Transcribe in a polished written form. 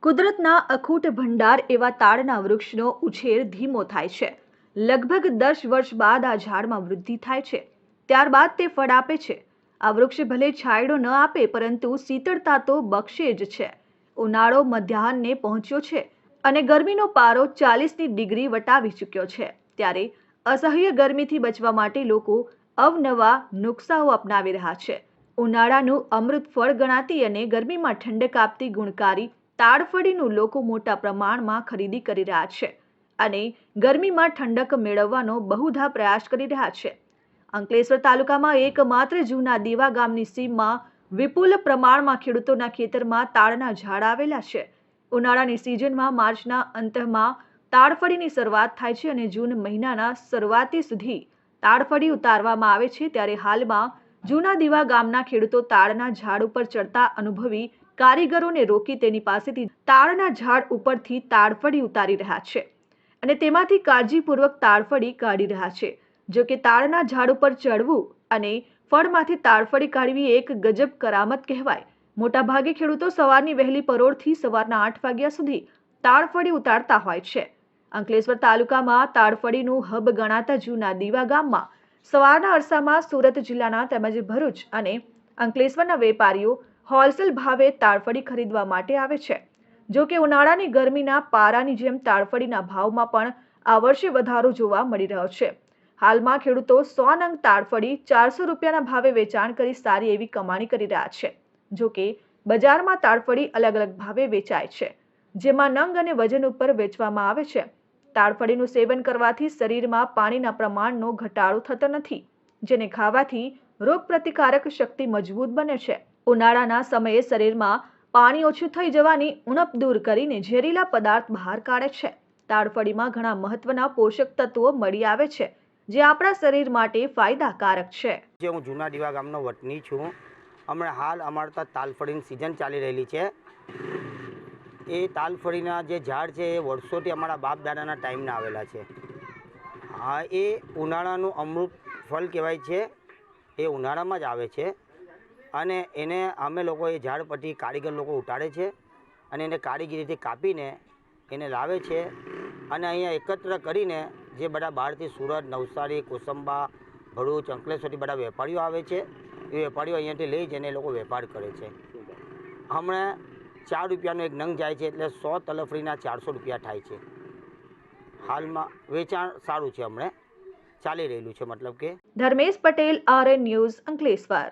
કુદરતના અખૂટ ભંડાર એવા તાડના વૃક્ષનો ઉછેર ધીમો થાય છે. લગભગ 10 વર્ષ બાદ આ ઝાડમાં વૃદ્ધિ થાય છે. ત્યારબાદ તે ફળ આપે છે. આ વૃક્ષ ભલે છાંયડો ન આપે, પરંતુ શીતળતા તો બક્ષે જ છે. ઉનાળો મધ્યાહને પહોંચ્યો છે અને ગરમીનો પારો 40ની ડિગ્રી વટાવી ચૂક્યો છે. ત્યારે અસહ્ય ગરમીથી બચવા માટે લોકો અવનવા નુસ્ખાઓ અપનાવી રહ્યા છે. ઉનાળાનું અમૃત ફળ ગણાતી અને ગરમીમાં ઠંડક આપતી ગુણકારી તાડફળીનું લોકો મોટા પ્રમાણમાં ખરીદી કરી રહ્યા છે અને ગરમીમાં ઠંડક મેળવવાનો બહુધા પ્રયાસ કરી રહ્યા છે. અંકલેશ્વર તાલુકામાં એકમાત્ર જૂના દીવા ગામની સીમમાં વિપુલ પ્રમાણમાં ખેડૂતોના ખેતરમાં તાડના ઝાડ આવેલા છે. ઉનાળાની સિઝનમાં માર્ચના અંતમાં તાડફળીની શરૂઆત થાય છે અને જૂન મહિનાના શરૂઆતી સુધી તાડફળી ઉતારવામાં આવે છે. ત્યારે હાલમાં જૂના દીવા ગામના ખેડૂતો તાડના ઝાડ ઉપર ચડતા અનુભવી કારીગરોને રોકી તેની પાસેથી તાડના ઝાડ ઉપરથી તાડફળી ઉતારી રહ્યા છે અને તેમાંથી કાળજીપૂર્વક તાડફળી કાઢી રહ્યા છે. જો કે તાડના ઝાડ ઉપર ચડવું અને ફળમાંથી તાડફળી કાઢવી એક ગજબ કરામત કહેવાય. મોટાભાગે ખેડૂતો સવારની વહેલી પરોળથી સવારના 8 વાગ્યા સુધી તાડફળી ઉતારતા હોય છે. અંકલેશ્વર તાલુકામાં તાડફળીનું હબ ગણાતા જૂના દીવા ગામમાં સવારના અરસામાં સુરત જિલ્લાના તેમજ ભરૂચ અને અંકલેશ્વરના વેપારીઓ હોલસેલ ભાવે તાડફળી ખરીદવા માટે આવે છે. જો કે ઉનાળાની ગરમીના પારાની જેમ તાડફળીના ભાવમાં પણ આ વર્ષે વધારો જોવા મળી રહ્યો છે. હાલમાં ખેડૂતો 100 નંગ તાડફળી 400 રૂપિયાના ભાવે વેચાણ કરી સારી એવી કમાણી કરી રહ્યા છે. જો કે બજારમાં તાડફળી અલગ અલગ ભાવે વેચાય છે, જેમાં નંગ અને વજન ઉપર વેચવામાં આવે છે. તાડફળીનું સેવન કરવાથી શરીરમાં પાણીના પ્રમાણનો ઘટાડો થતો નથી, જેને ખાવાથી રોગપ્રતિકારક શક્તિ મજબૂત બને છે. ઉનાળાના સમયે શરીરમાં પાણી ઓછું થઈ જવાની ઉણપ દૂર કરીને ઝેરીલા પદાર્થ બહાર કાઢે છે. તાડફળીમાં ઘણા મહત્વના પોષક તત્વો મળી આવે છે, જે આપણા શરીર માટે ફાયદાકારક છે. હું જૂના દીવા ગામનો વતની છું. હમણાં હાલ અમારે ત્યાં તાલફળીની સિઝન ચાલી રહેલી છે. એ તાલફળીના જે ઝાડ છે એ વર્ષોથી અમારા બાપ દાદાના ટાઈમના આવેલા છે. હા, એ ઉનાળાનું અમૃત ફળ કહેવાય છે. એ ઉનાળામાં જ આવે છે અને એને અમે લોકો એ ઝાડ પરથી કારીગર લોકો ઉતારે છે અને એને કારીગરીથી કાપીને એને લાવે છે અને અહીંયા એકત્ર કરીને જે બધા બહારથી સુરત, નવસારી, કોસંબા, ભરૂચ, અંકલેશ્વરથી બધા વેપારીઓ આવે છે. એ વેપારીઓ અહીંયાથી લઈ જઈને એ લોકો વેપાર કરે છે. હમણાં 4 રૂપિયાનો એક નંગ જાય છે, એટલે 100 તલફળીના 400 રૂપિયા થાય છે. હાલમાં વેચાણ સારું છે, હમણાં ચાલી રહેલું છે. મતલબ કે ધર્મેશ પટેલ, RN ન્યૂઝ, અંકલેશ્વર.